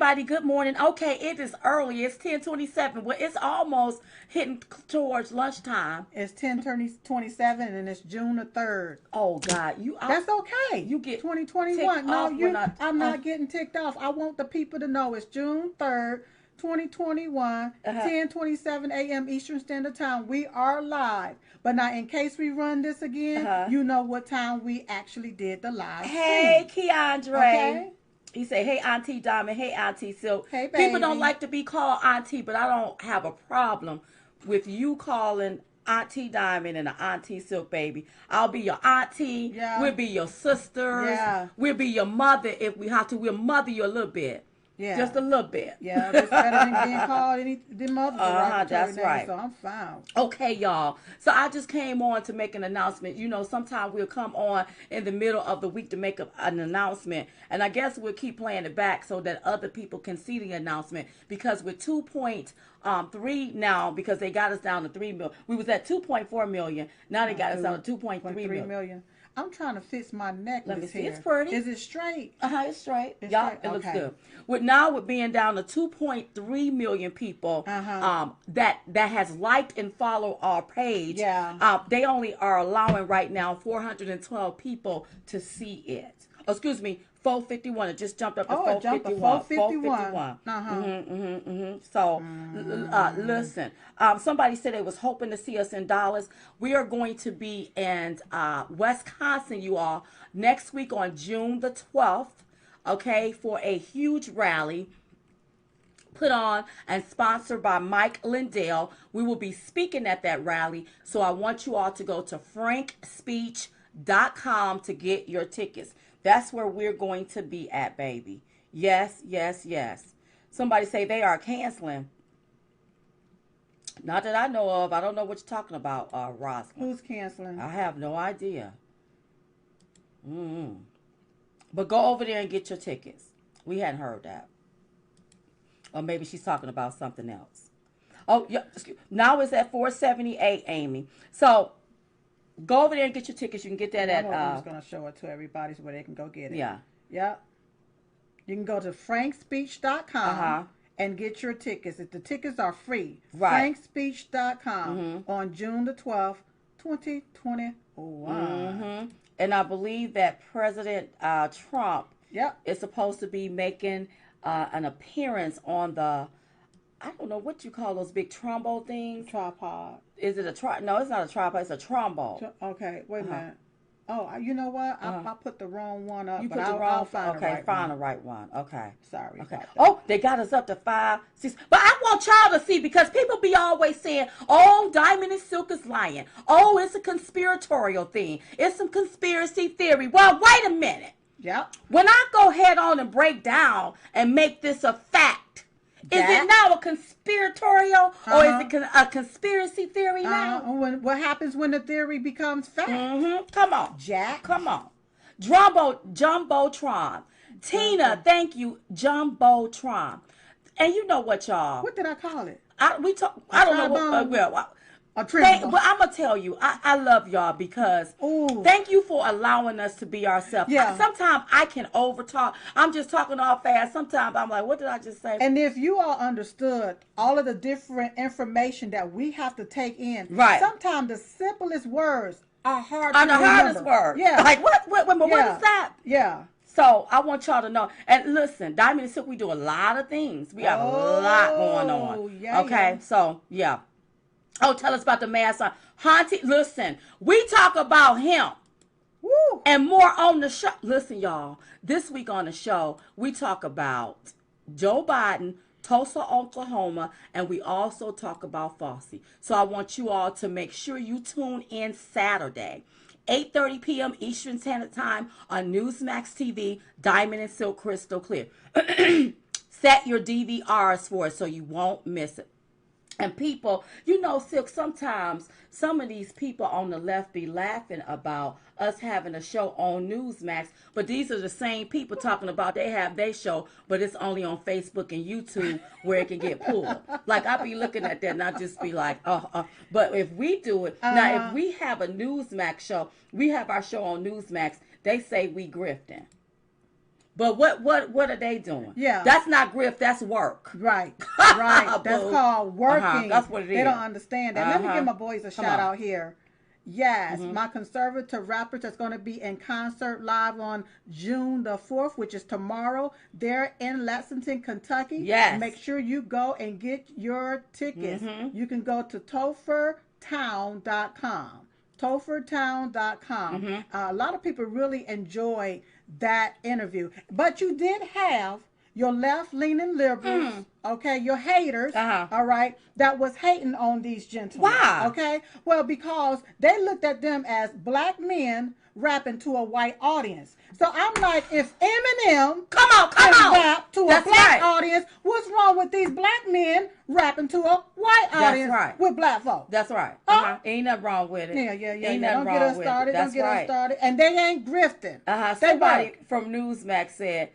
everybody. Good morning. Okay, it is early. It's 10:27. Well, it's almost hitting towards lunchtime. It's 10:27 and it's June the 3rd. Oh God, That's okay. you get 2021. ticked No, off when I I'm not getting ticked off. I want the people to know it's June 3rd, 2021, 10:27 a.m. Eastern Standard Time. We are live. But now, in case we run this again, you know what time we actually did the live Hey, stream. Keandre. Okay. He said, "Hey, Auntie Diamond. Hey, Auntie Silk." Hey, baby. People don't like to be called Auntie, but I don't have a problem with you calling Auntie Diamond and an Auntie Silk, baby. I'll be your auntie. Yeah. We'll be your sisters. Yeah. We'll be your mother if we have to. We'll mother you a little bit. Yeah. Just a little bit. Yeah, it's better than being called the mother. That's right. So I'm fine. Okay, y'all. So I just came on to make an announcement. You know, sometimes we'll come on in the middle of the week to make an announcement. And I guess we'll keep playing it back so that other people can see the announcement. Because we're 2.3 now, because they got us down to 3 million. We was at 2.4 million. Now they got us down to 2.3 million. I'm trying to fix my necklace. Let me see. Here. It's pretty. Is it straight? It's straight. It's Y'all, straight? it looks Okay. good. With being down to 2.3 million people, that has liked and followed our page. Yeah. They only are allowing right now 412 people to see it. Oh, excuse me, 451. It just jumped up to 451. 451. So, listen. Somebody said they was hoping to see us in Dallas. We are going to be in Wisconsin, you all, next week on June the 12th. Okay, for a huge rally put on and sponsored by Mike Lindell. We will be speaking at that rally. So I want you all to go to Frankspeach.com to get your tickets. That's where we're going to be at, baby. Yes, yes, yes. Somebody say they are canceling. Not that I know of. I don't know what you're talking about, Rosalind. Who's canceling? I have no idea. But go over there and get your tickets. We hadn't heard that. Or maybe she's talking about something else. Oh, yeah. Now it's at 478, Amy. So go over there and get your tickets. You can get that I'm just going to show it to everybody so where they can go get it. Yeah. Yep. You can go to frankspeach.com and get your tickets. The tickets are free. Right. Frankspeach.com on June the 12th, 2021. And I believe that President Trump Yep. is supposed to be making an appearance on the, I don't know what you call those big trombone things. Tripod. Is it a No, it's not a tripod. It's a trombone. Okay, wait a minute. Oh, you know what? I put the wrong one up. You but put the wrong. find Okay, find the right one. Okay. Sorry. Okay. Oh, they got us up to 5, 6. But I want y'all to see, because people be always saying, "Oh, Diamond and Silk is lying. Oh, it's a conspiratorial thing. It's some conspiracy theory." Well, wait a minute. Yep. When I go head on and break down and make this a fact, is it now a conspiratorial or is it a conspiracy theory now? What happens when the theory becomes fact? Come on, Jack. Come on. Jumbotron. Tina, thank you, Jumbotron. And you know what, y'all? What did I call it? I don't know what. But I'm going to tell you, I love y'all because thank you for allowing us to be ourselves. Yeah. Sometimes I can overtalk. I'm just talking all fast. Sometimes I'm like, what did I just say? And if you all understood all of the different information that we have to take in, right? Sometimes the simplest words are hard to remember. Are the hardest words. Yeah. Like, what is that? Yeah. So I want y'all to know. And listen, Diamond and Silk, we do a lot of things. We have a lot going on. Yeah, okay? Yeah. So, yeah. Oh, tell us about the mask on. Haunted, listen, we talk about him. Woo. And more on the show. Listen, y'all, this week on the show, we talk about Joe Biden, Tulsa, Oklahoma, and we also talk about Fossey. So I want you all to make sure you tune in Saturday, 8:30 p.m. Eastern Standard Time on Newsmax TV, Diamond and Silk Crystal Clear. Set your DVRs for it so you won't miss it. And people, you know, Silk, sometimes some of these people on the left be laughing about us having a show on Newsmax, but these are the same people talking about they have their show, but it's only on Facebook and YouTube where it can get pulled. Like, I be looking at that and I just be like, But if we do it, now if we have a Newsmax show, we have our show on Newsmax, they say we grifting. But what are they doing? Yeah. That's not grift, that's work. Right. Right. That's called working. That's what it is. They don't understand that. Let me give my boys a shout out here. Yes, my conservative rappers that's going to be in concert live on June the 4th, which is tomorrow. They're in Lexington, Kentucky. Yes. Make sure you go and get your tickets. You can go to Tophertown.com. Tophertown.com. A lot of people really enjoy that interview. But you did have your left-leaning liberals, okay, your haters, all right, that was hating on these gentlemen. Why? Okay? Well, because they looked at them as black men rapping to a white audience. So I'm like, if Eminem come can on, rap to a that's black right. audience, what's wrong with these black men rapping to a white audience with black folk? That's right. Ain't nothing wrong with it. Yeah. Ain't nothing Don't get us started. Don't get us started. And they ain't grifting. Somebody from Newsmax said,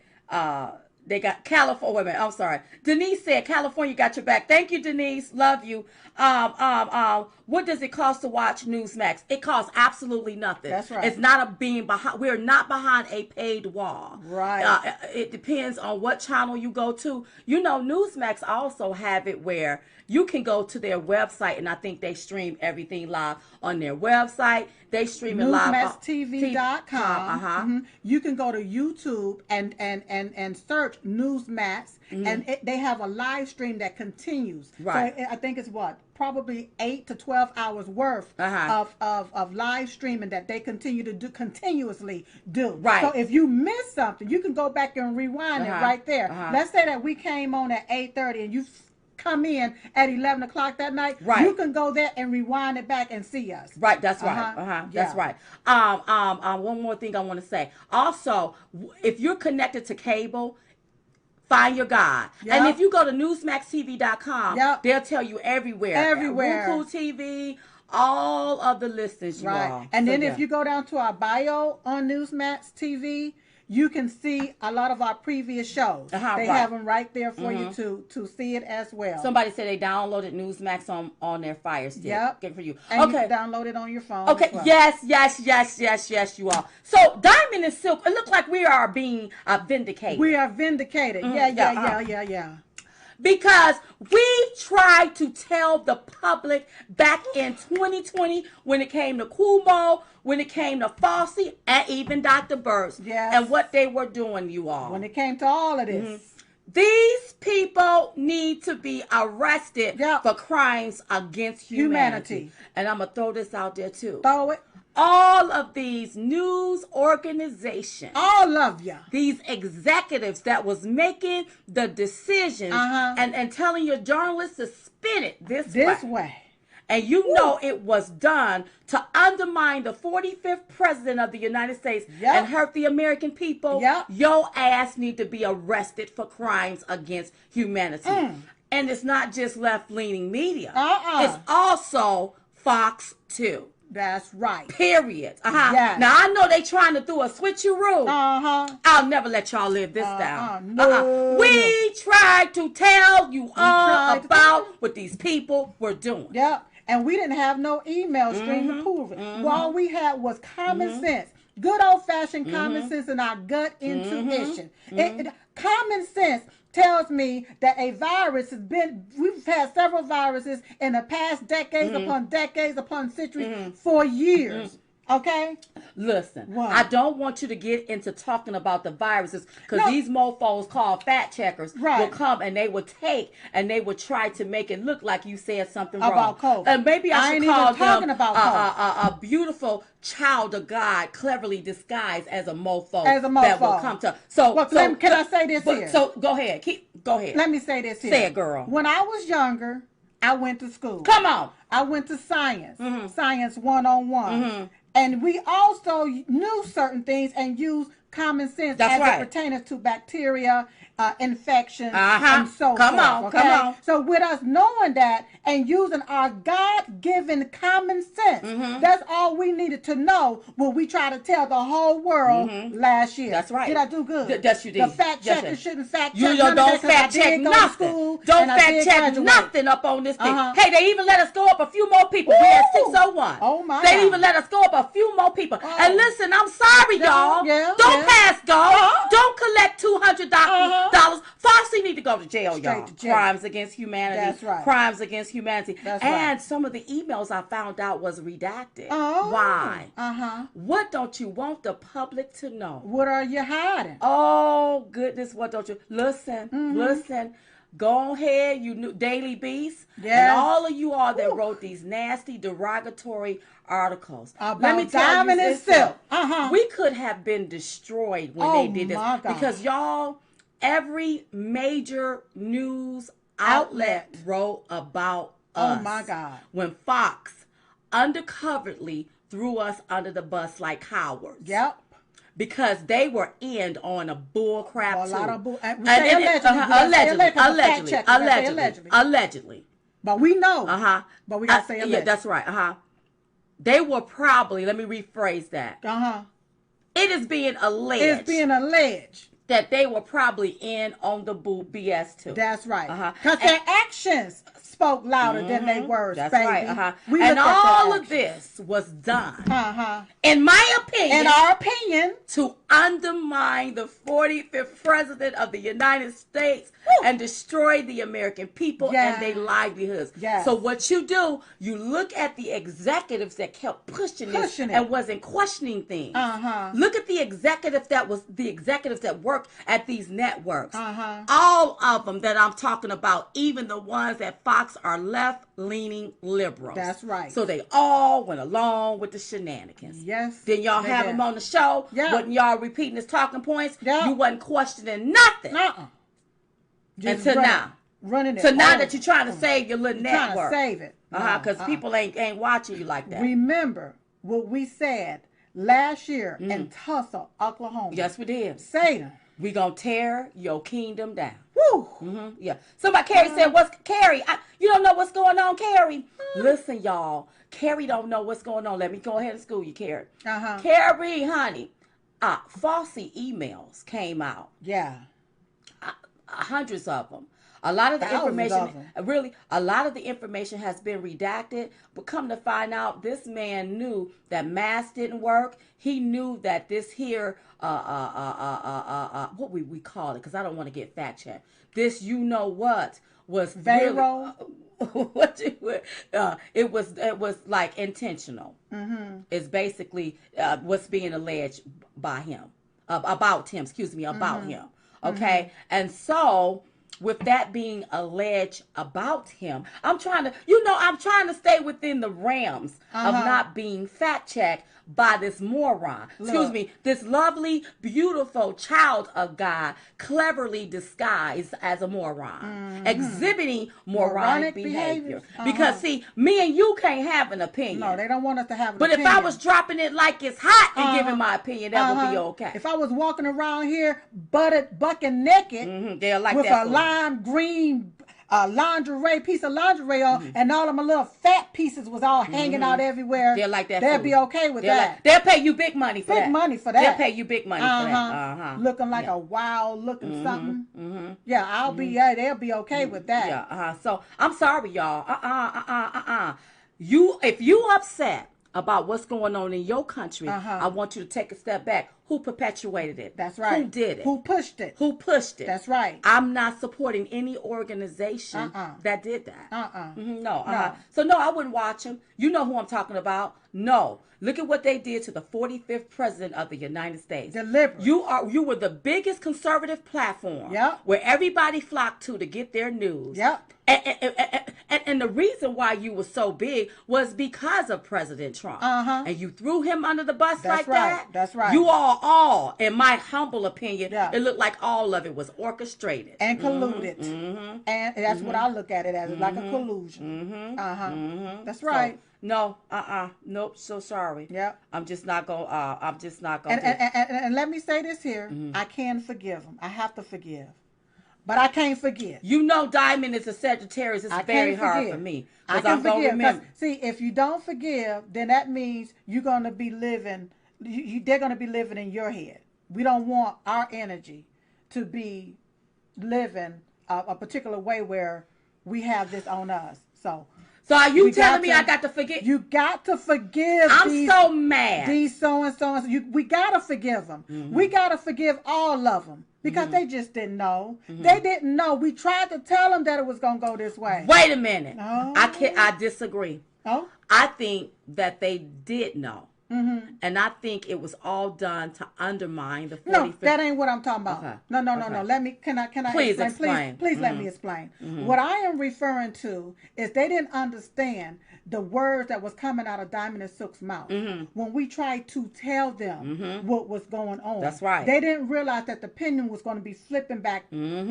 they got California. Wait a minute. I'm sorry. Denise said California got your back. Thank you, Denise. Love you. What does it cost to watch Newsmax? It costs absolutely nothing. That's right. It's not a being behind. We're not behind a paid wall. Right. It depends on what channel you go to. You know, Newsmax also have it where you can go to their website, and I think they stream everything live on their website. They stream it live on NewsmaxTV.com. You can go to YouTube and search Newsmax, and they have a live stream that continues. Right. So I think it's probably 8 to 12 hours worth of live streaming that they continuously do. Right. So if you miss something, you can go back and rewind it right there. Let's say that we came on at 8:30 and you come in at 11 o'clock that night. Right. You can go there and rewind it back and see us. Right. That's right. That's right. One more thing I want to say. Also, if you're connected to cable, find your guy. Yep. And if you go to newsmaxtv.com, they'll tell you everywhere. Everywhere. Roku TV, all of the listings you are. And then if you go down to our bio on Newsmax TV, you can see a lot of our previous shows. They have them right there for you to see it as well. Somebody said they downloaded Newsmax on their Fire Stick. Yep. Good for you. And you can download it on your phone. Okay. As well. Yes, you are. So Diamond and Silk, it looks like we are being vindicated. We are vindicated. Yeah. Because we tried to tell the public back in 2020 when it came to Cuomo, when it came to Fossey, and even Dr. Burks, and what they were doing, you all. When it came to all of this. These people need to be arrested for crimes against humanity. And I'm going to throw this out there too. Throw it. All of these news organizations, all of you, these executives that was making the decisions and telling your journalists to spin it this way. And you know it was done to undermine the 45th president of the United States and hurt the American people. Your ass need to be arrested for crimes against humanity. And it's not just left-leaning media. It's also Fox 2. That's right. Period. Yes. Now, I know they trying to do a switcheroo. I'll never let y'all live this down. No. We tried to tell you all about what these people were doing. Yep. And we didn't have no email stream to prove it. All we had was common sense. Good old-fashioned common sense and our gut intuition. Common sense tells me that a virus we've had several viruses in the past decades upon centuries for years. Okay? Listen, I don't want you to get into talking about the viruses because these mofos called fact checkers will come and they will take and they will try to make it look like you said something about wrong. COVID. And maybe I should call them a beautiful child of God cleverly disguised as a mofo. That will come to. Can I say this here? So go ahead. Go ahead. Let me say this here. Say it, girl. When I was younger, I went to school. Come on. I went to science. Science 101. And we also knew certain things and used common sense as it pertains to bacteria, infections, and so forth. Come on. So with us knowing that and using our God-given common sense, that's all we needed to know when we tried to tell the whole world last year. That's right. Did I do good? Yes, you did. The fact checker shouldn't fact check. You don't fact check nothing. Don't fact check nothing up on this thing. Hey, they even let us go up a few more people. We had 601. Oh my! They even let us go up a few more people. And listen, I'm sorry, y'all. Don't past go. Don't collect $200. Fossey need to go to jail, y'all. To jail. Crimes against humanity. That's right. Crimes against humanity. That's and right. some of the emails I found out was redacted. Oh. Why? What don't you want the public to know? What are you hiding? Oh, goodness, what don't you... Listen. Go ahead, you new Daily Beast. Yes. And all of you all that wrote these nasty, derogatory articles. About Let me tell diamond you and silk. We could have been destroyed when they did this. My God. Because y'all, every major news outlet wrote about us. Oh my God. When Fox undercovertly threw us under the bus like cowards. Yep. Because they were in on a bull crap a too. lot of bull. Allegedly. But we know. But we gotta say allegedly. Yeah, that's right. They were probably. Let me rephrase that. It is being alleged. It's being alleged that they were probably in on the BS too. That's right. Because their actions spoke louder than they words. That's baby. right. We and all of this was done, in my opinion, in our opinion, to undermine the 45th president of the United States and destroy the American people and their livelihoods. So what you do, you look at the executives that kept pushing this and wasn't questioning things. Look at the executives that worked at these networks. All of them that I'm talking about, even the ones at Fox, are left-leaning liberals. That's right. So they all went along with the shenanigans. Yes. Then y'all have them on the show. Wasn't y'all repeating his talking points? You wasn't questioning nothing. Until now. Running it. So now that you're trying to save your little network. Trying to save it. Because people ain't watching you like that. Remember what we said last year in Tulsa, Oklahoma. Yes, we did. Satan. We gonna tear your kingdom down. Woo. Yeah. Somebody, Carrie said, "What's Carrie? You don't know what's going on, Carrie?" Listen, y'all. Carrie don't know what's going on. Let me go ahead and school you, Carrie. Carrie, honey. Falsy emails came out. Yeah. Hundreds of them. A lot of the information has been redacted, but come to find out, this man knew that masks didn't work. He knew that this here, what we call it, because I don't want to get fact checked. This, was Vero. It was like intentional. It's basically what's being alleged by him, about him. Okay, and so, with that being alleged about him, I'm trying to stay within the realms of not being fact checked by this moron. This lovely, beautiful child of God, cleverly disguised as a moron, exhibiting moronic behavior. Because see, me and you can't have an opinion. No, they don't want us to have an opinion. But if I was dropping it like it's hot and giving my opinion, that would be okay. If I was walking around here bucking naked with a lime green piece of lingerie on, and all of my little fat pieces was all hanging out everywhere, they'll like that. They'll be okay with that. They'll pay you big money for that. They'll pay you big money for that. Looking like a wild looking something. Yeah, I'll be. They'll be okay with that. Yeah. So I'm sorry, y'all. If you upset about what's going on in your country, I want you to take a step back. Who perpetuated it? That's right. Who did it? Who pushed it? That's right. I'm not supporting any organization that did that. No. So no, I wouldn't watch them. You know who I'm talking about. No. Look at what they did to the 45th president of the United States. Deliberate. You were the biggest conservative platform where everybody flocked to get their news. And the reason why you were so big was because of President Trump. And you threw him under the bus that. That's right. You all, in my humble opinion, it looked like all of it was orchestrated. And colluded. And that's what I look at it as, like a collusion. That's right. So, no, nope, so sorry. I'm just not going and let me say this here. I can forgive him. I have to forgive. But I can't forget. Diamond is a Sagittarius. It's very hard for me. I can forgive. See, if you don't forgive, then that means you're going to be living, they're going to be living in your head. We don't want our energy to be living a particular way where we have this on us. So are you telling me I got to forget? You got to forgive. I'm so mad. These so and so. We got to forgive them. We got to forgive all of them because they just didn't know. They didn't know. We tried to tell them that it was going to go this way. Wait a minute. Oh. I disagree. Oh. I think that they did know. And I think it was all done to undermine the 45th. No, that ain't what I'm talking about. Okay. No. Okay. Can I Please explain? Please let me explain. What I am referring to is they didn't understand the words that was coming out of Diamond and Silk's mouth when we tried to tell them what was going on. That's right. They didn't realize that the pendulum was going to be flipping back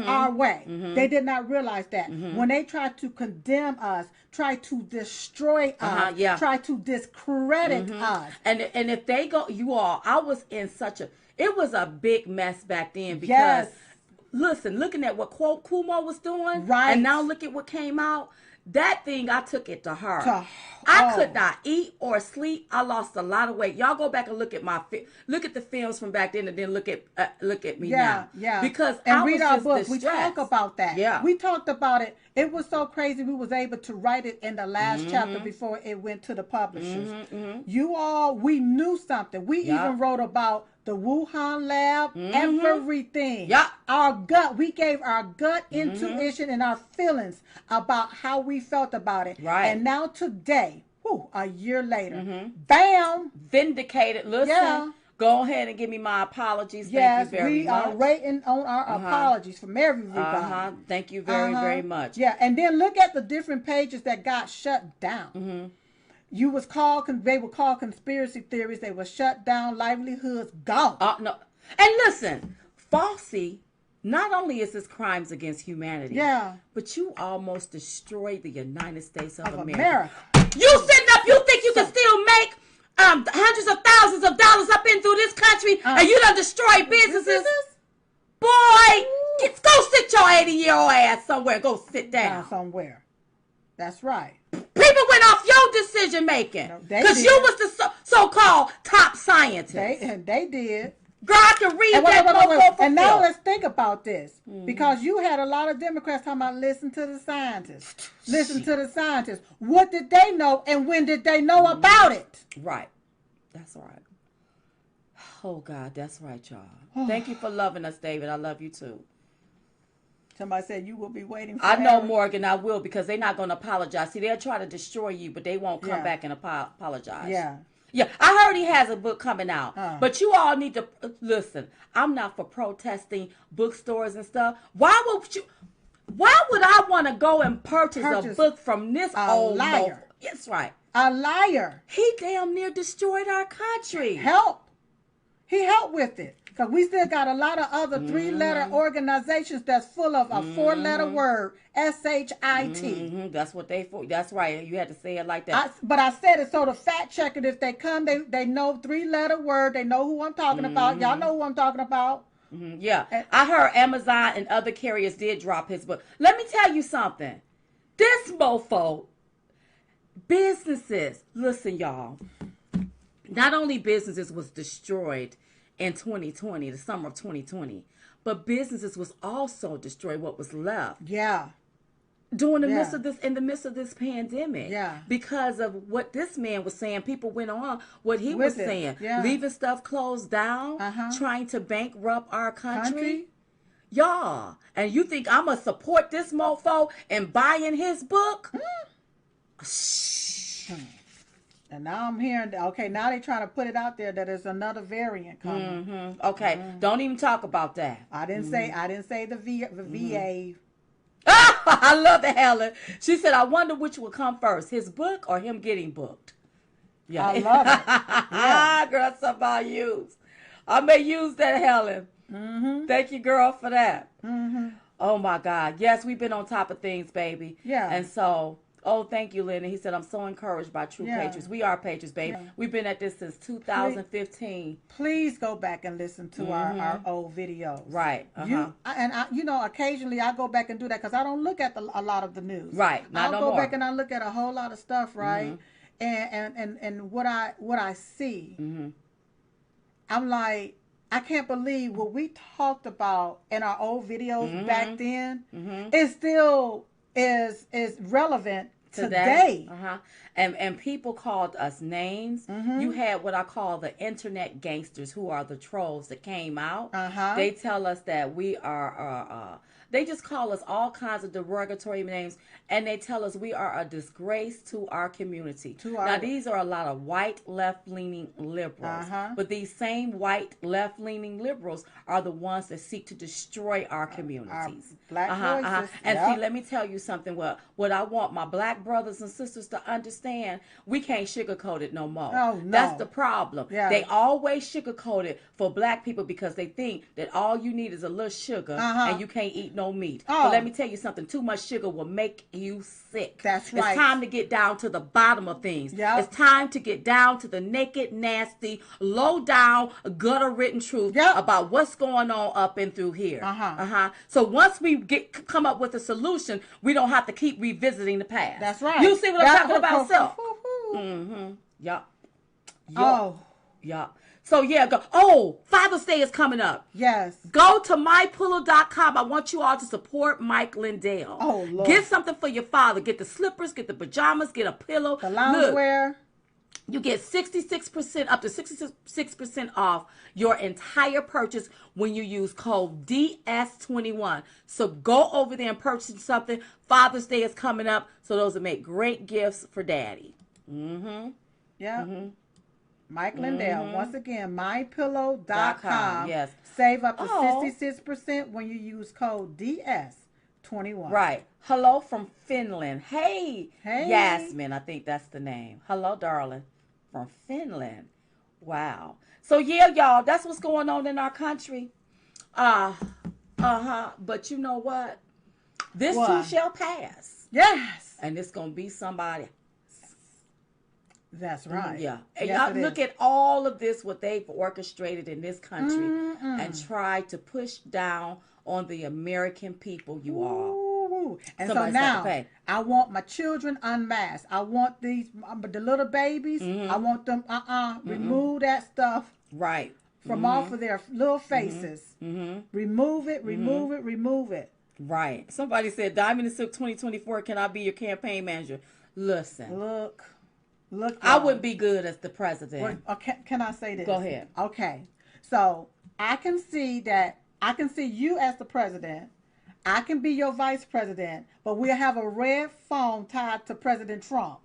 our way. They did not realize that. When they tried to condemn us, try to destroy us, try to discredit us. And if they go, I was in it was a big mess back then because, listen, looking at what Kumo was doing, and now look at what came out. That thing, I took it to heart. I could not eat or sleep. I lost a lot of weight. Y'all go back and look at the films from back then, and then look at me now. Yeah. Because I read was our just book. distressed. We talk about that. Yeah. We talked about it. It was so crazy. We was able to write it in the last chapter before it went to the publishers. We knew something. We even wrote about the Wuhan lab, everything. Yeah. Our gut, we gave our gut intuition and our feelings about how we felt about it. Right. And now today, a year later, bam. Vindicated. Listen. Yeah. Go ahead and give me my apologies. Yes, Thank you very much. we are waiting on our apologies from everybody. Thank you very, very much. Yeah, and then look at the different pages that got shut down. They were called conspiracy theories. They were shut down. Livelihoods gone. No, and listen, Fossey. Not only is this crimes against humanity, but you almost destroyed the United States of America. You sitting up, you think you can still make hundreds of thousands of dollars up in through this country, and you done destroy businesses? Boy, go sit your 80-year-old ass somewhere. Go sit down. Somewhere. That's right. People went off your decision making because you was the so-called top scientist. They did. Girl, I can read that. And now let's think about this. Because you had a lot of Democrats talking about listen to the scientists. Listen to the scientists. What did they know and when did they know about it? Right. That's right. Oh, God, that's right, y'all. Thank you for loving us, David. I love you, too. Somebody said you will be waiting for I know, Morgan, I will, because they're not going to apologize. See, they'll try to destroy you, but they won't come back and apologize. Yeah, I heard he has a book coming out. But you all need to listen. I'm not for protesting bookstores and stuff. Why would I want to go and purchase a book from this old liar? That's right. A liar. He damn near destroyed our country. He helped with it. Because we still got a lot of other 3-letter organizations that's full of a 4-letter word, SHIT. That's what that's right. You had to say it like that. But I said it so the fact checker, if they come, they know 3-letter word. They know who I'm talking about. Y'all know who I'm talking about. Yeah. I heard Amazon and other carriers did drop his book. Let me tell you something. This mofo, businesses, listen, y'all. Not only businesses was destroyed in 2020, the summer of 2020, but businesses was also destroyed, what was left. Yeah. During the midst of this pandemic. Yeah. Because of what this man was saying, people went on what he was saying. Yeah. Leaving stuff closed down, trying to bankrupt our country. Y'all. And you think I'm going to support this mofo and buying his book? And now I'm hearing, now they're trying to put it out there that there's another variant coming. Okay, don't even talk about that. I didn't say the VA. I love the Helen. She said, I wonder which will come first, his book or him getting booked. Yeah. I love it. Yeah. Girl, that's something I use. I may use that, Helen. Thank you, girl, for that. Oh, my God. Yes, we've been on top of things, baby. Yeah. And so... Oh, thank you, Lynn. And he said, I'm so encouraged by True Patriots. We are Patriots, baby. Yeah. We've been at this since 2015. Please go back and listen to our old videos. Right. Occasionally I go back and do that because I don't look at a lot of the news. Right. I'll go back and I look at a whole lot of stuff, right? And what I see, I'm like, I can't believe what we talked about in our old videos back then. It still is relevant today. And people called us names. You had what I call the internet gangsters, who are the trolls that came out. They tell us that we are they just call us all kinds of derogatory names, and they tell us we are a disgrace to our community. Now, these are a lot of white left-leaning liberals, but these same white left-leaning liberals are the ones that seek to destroy our communities. Black voices. And see, let me tell you something. What I want my black brothers and sisters to understand, we can't sugarcoat it no more. Oh, no. That's the problem. They always sugarcoat it for black people because they think that all you need is a little sugar and you can't eat no meat. But let me tell you something. Too much sugar will make you sick. That's right. It's time to get down to the bottom of things. It's time to get down to the naked, nasty, low down, gutter-written truth about what's going on up and through here. So once we come up with a solution, we don't have to keep revisiting the past. That's right. You see what I'm talking about, self? So go. Oh, Father's Day is coming up. Yes. Go to mypillow.com. I want you all to support Mike Lindell. Oh, Lord. Get something for your father. Get the slippers, get the pajamas, get a pillow. The loungewear. You get 66%, up to 66% off your entire purchase when you use code DS21. So go over there and purchase something. Father's Day is coming up, so those will make great gifts for Daddy. Mike Lindell. Once again, mypillow.com. Yes. Save up to 66% when you use code DS21. Right. Hello from Finland. Hey. Yasmin, I think that's the name. Hello, darling. From Finland. Wow. So y'all, that's what's going on in our country. But you know what? This too shall pass. Yes. And it's gonna be somebody. That's right. And y'all look at all of this, what they've orchestrated in this country and tried to push down on the American people, you all. And so now I want my children unmasked. I want the little babies. I want them remove that stuff from off of their little faces. Remove it, remove it. Right. Somebody said Diamond and Silk 2024, can I be your campaign manager? Listen. Look, I wouldn't be good as the president. Can I say this? Go ahead. Okay. So I can see you as the president. I can be your vice president, but we'll have a red phone tied to President Trump.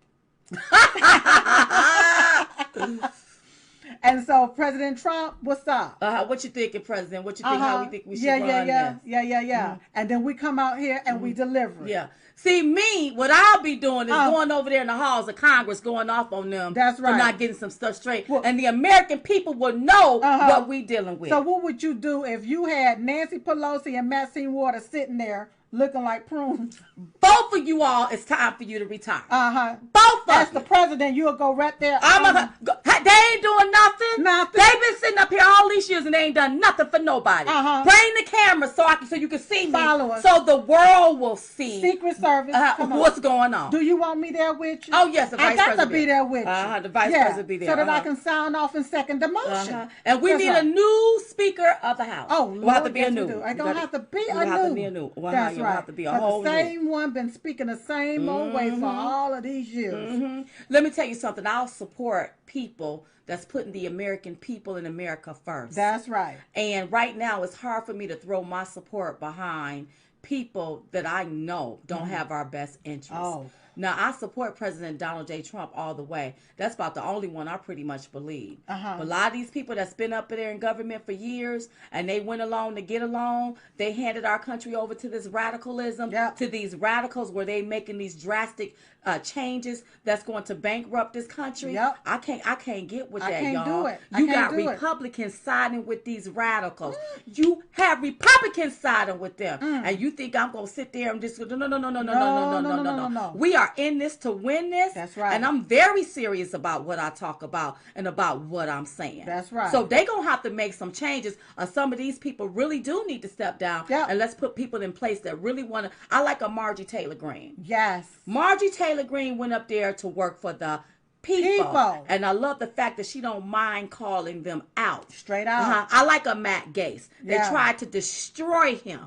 And so President Trump, what's up? What you thinking, President? What you think? How we think we should run this? Yeah. And then we come out here and we deliver. Yeah. See, me, what I'll be doing is going over there in the halls of Congress, going off on them for not getting some stuff straight. Well, and the American people will know what we dealing with. So what would you do if you had Nancy Pelosi and Maxine Waters sitting there looking like prunes? Both of you all, it's time for you to retire. Both of you. As the president, you'll go right there. They ain't doing nothing. They've been sitting up here all these years and they ain't done nothing for nobody. Bring the camera so you can see me. Follow us. So the world will see. Secret Service. What's going on. Do you want me there with you? Oh, yes. The vice president. I got to be there with you. The vice president be there. So that I can sound off and second the motion. And we need a new Speaker of the House. Oh, Lord, we'll have to be a new. It's going to have to be a new. We'll have to be a new. That's right. Have to be a whole the same one been speaking the same old way for all of these years. Let me tell you something. I'll support people that's putting the American people in America first. That's right. And right now, it's hard for me to throw my support behind people that I know don't have our best interests. Now, I support President Donald J. Trump all the way. That's about the only one I pretty much believe. But a lot of these people that's been up there in government for years, and they went along to get along, they handed our country over to this radicalism, to these radicals where they making these drastic changes that's going to bankrupt this country. I can't get with that, y'all. I can't do it. You got Republicans siding with these radicals. You have Republicans siding with them. And you think I'm going to sit there and just go, no. We are in this to win this. That's right. And I'm very serious about what I talk about and about what I'm saying. That's right. So they're going to have to make some changes. Some of these people really do need to step down. And let's put people in place that really want to. I like a Margie Taylor Greene. Yes. Margie Taylor Greene went up there to work for the people. And I love the fact that she don't mind calling them out. Straight out. I like a Matt Gaetz. They tried to destroy him.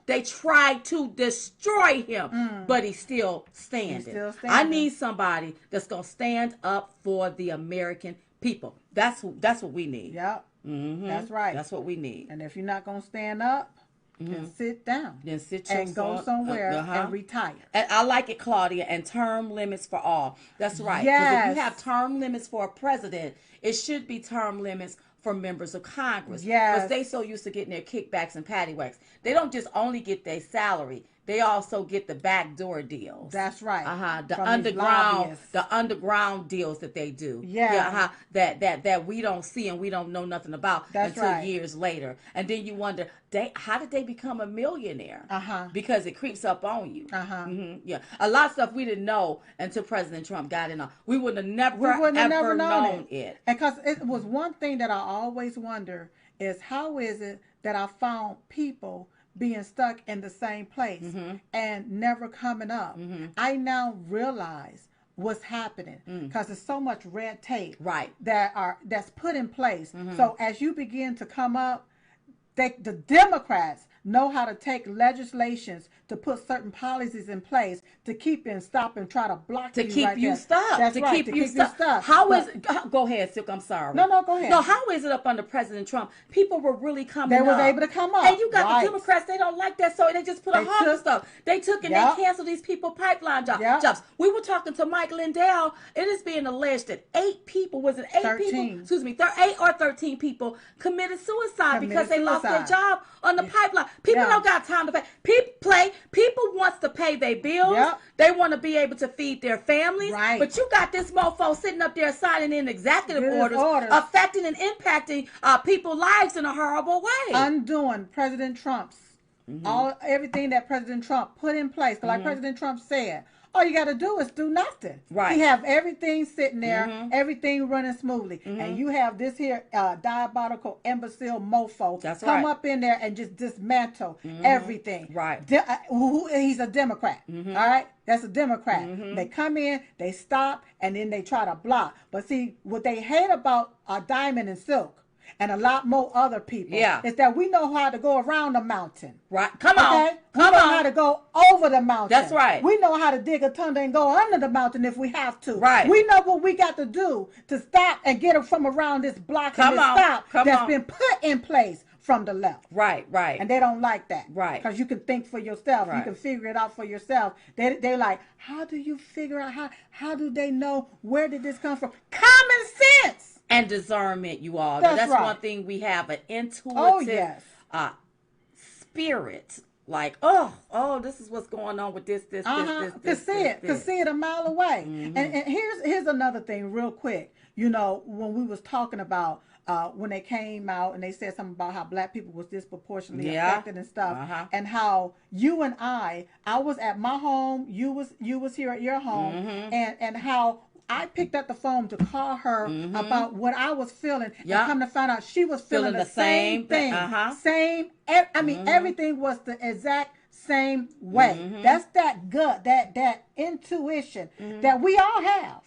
They tried to destroy him, but he's still standing. I need somebody that's going to stand up for the American people. That's what we need. Yep. Mm-hmm. That's right. That's what we need. And if you're not going to stand up, then sit down. Then sit and go somewhere and retire. And I like it, Claudia, and term limits for all. That's right. Yes. Because if you have term limits for a president, it should be term limits for members of Congress. Yes. Because they so used to getting their kickbacks and paddywhacks. They don't just only get their salary. They also get the backdoor deals. That's right. The underground deals that they do. That we don't see and we don't know nothing about until years later. And then you wonder, how did they become a millionaire? Because it creeps up on you. A lot of stuff we didn't know until President Trump got in. We would have never known it. And because it was one thing that I always wonder is how is it that I found people being stuck in the same place and never coming up. I now realize what's happening because there's so much red tape that's put in place. So as you begin to come up, the Democrats know how to take legislations to put certain policies in place to keep and stop and try to block to you keep right you there. stuck. That's to right, keep you stuck. Go ahead, Silk. I'm sorry. No, go ahead. No, how is it up under President Trump? People were really coming up. They was able to come up. And you got the Democrats, they don't like that, so they just put a halt to stuff. They took and they canceled these people pipeline jobs. We were talking to Mike Lindell. It is being alleged that 8 people, 13. Excuse me, 8 or 13 people committed suicide because they lost their job on the pipeline. People don't got time to pay. People wants to pay their bills. They want to be able to feed their families. But you got this mofo sitting up there signing in executive orders affecting and impacting people's lives in a horrible way. Undoing President Trump's everything that President Trump put in place. Like President Trump said, all you got to do is do nothing. He have everything sitting there, everything running smoothly. And you have this here diabolical, imbecile mofo come up in there and just dismantle everything. He's a Democrat. All right? That's a Democrat. They come in, they stop, and then they try to block. But see, what they hate about Diamond and Silk and a lot more other people is that we know how to go around the mountain. Come on. We know how to go over the mountain. That's right. We know how to dig a tunnel and go under the mountain if we have to. We know what we got to do to stop and get them from around this block and this stop that's been put in place from the left. And they don't like that. Because you can think for yourself. You can figure it out for yourself. They're like, how do you figure out how do they know where did this come from? Common sense. And discernment, you all. That's one thing we have, an intuitive spirit. Like, this is what's going on with this. Could see it a mile away. And here's another thing real quick. You know, when we was talking about when they came out and they said something about how black people was disproportionately affected and stuff, and how you and I was at my home, you was here at your home, and how I picked up the phone to call her about what I was feeling, and come to find out she was feeling the same thing. Everything was the exact same way. That's that gut, that intuition that we all have.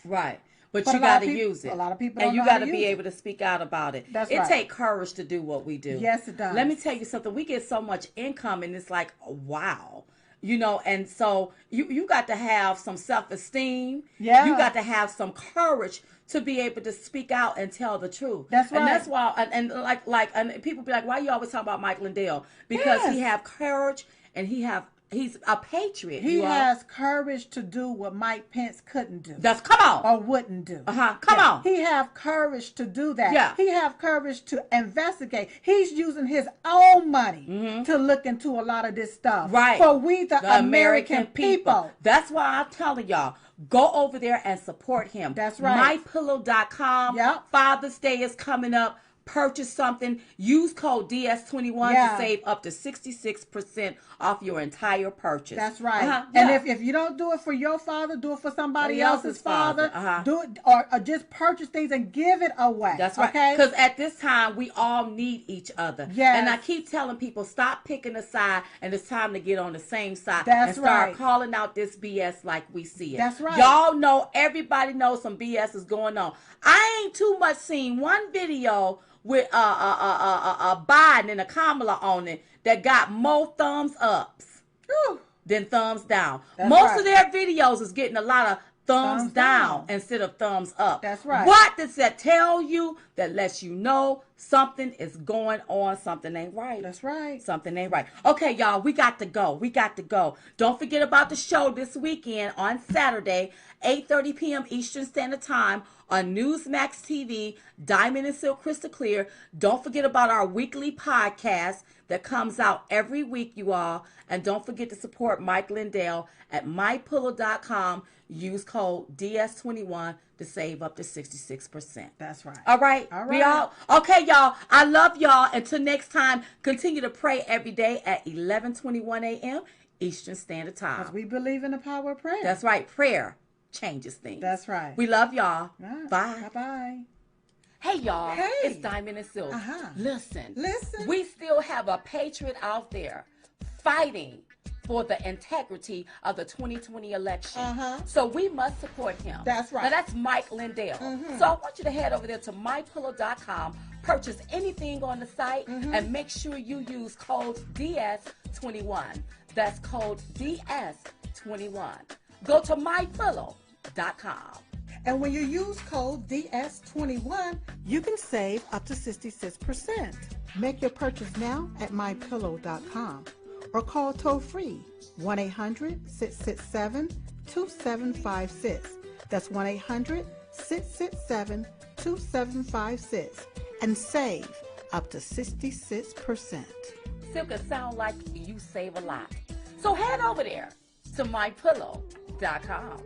But you got to use it. A lot of people don't know you got to be able to speak out about it. It takes courage to do what we do. Yes, it does. Let me tell you something. We get so much income, and it's like, wow. You know, and so you got to have some self-esteem. You got to have some courage to be able to speak out and tell the truth. That's right. And that's why, and people be like, why you always talking about Mike Lindell? Because he have courage and he's a patriot. He has courage to do what Mike Pence couldn't do. Come on. Or wouldn't do. Come on. He have courage to do that. He have courage to investigate. He's using his own money to look into a lot of this stuff. For we, the American people. That's why I'm telling y'all, go over there and support him. That's right. MyPillow.com. Father's Day is coming up. purchase something, use code DS21 to save up to 66% off your entire purchase. That's right. And if you don't do it for your father, do it for somebody else's father. Do it, or just purchase things and give it away. That's right. Okay? Because at this time, we all need each other. Yes. And I keep telling people, stop picking a side, and it's time to get on the same side. That's and start right. calling out this BS like we see it. That's right. Y'all know, everybody knows some BS is going on. I ain't too much seen one video with Biden and a Kamala on it that got more thumbs ups than thumbs down. That's Most of their videos is getting a lot of thumbs down down instead of thumbs up. That's right. What does that tell you? That lets you know something is going on. Something ain't right. That's right. Something ain't right. Okay, y'all, we got to go. We got to go. Don't forget about the show this weekend on Saturday, 8:30 p.m. Eastern Standard Time on Newsmax TV, Diamond and Silk Crystal Clear. Don't forget about our weekly podcast that comes out every week, you all. And don't forget to support Mike Lindell at mypillow.com. Use code DS21 to save up to 66%. That's right. All right. All right. We all okay, y'all. I love y'all. Until next time, continue to pray every day at 11:21 a.m. Eastern Standard Time. Because we believe in the power of prayer. That's right. Prayer changes things. That's right. We love y'all. Right. Bye. Bye-bye. Hey, y'all. Hey. It's Diamond and Silk. Listen. We still have a patriot out there fighting for the integrity of the 2020 election. So we must support him. That's right. Now that's Mike Lindell. So I want you to head over there to mypillow.com, purchase anything on the site, and make sure you use code DS21. That's code DS21. Go to mypillow.com. And when you use code DS21, you can save up to 66%. Make your purchase now at mypillow.com. Or call toll-free 1-800-667-2756. That's 1-800-667-2756. And save up to 66%. Silk, it sound like you save a lot. So head over there to mypillow.com.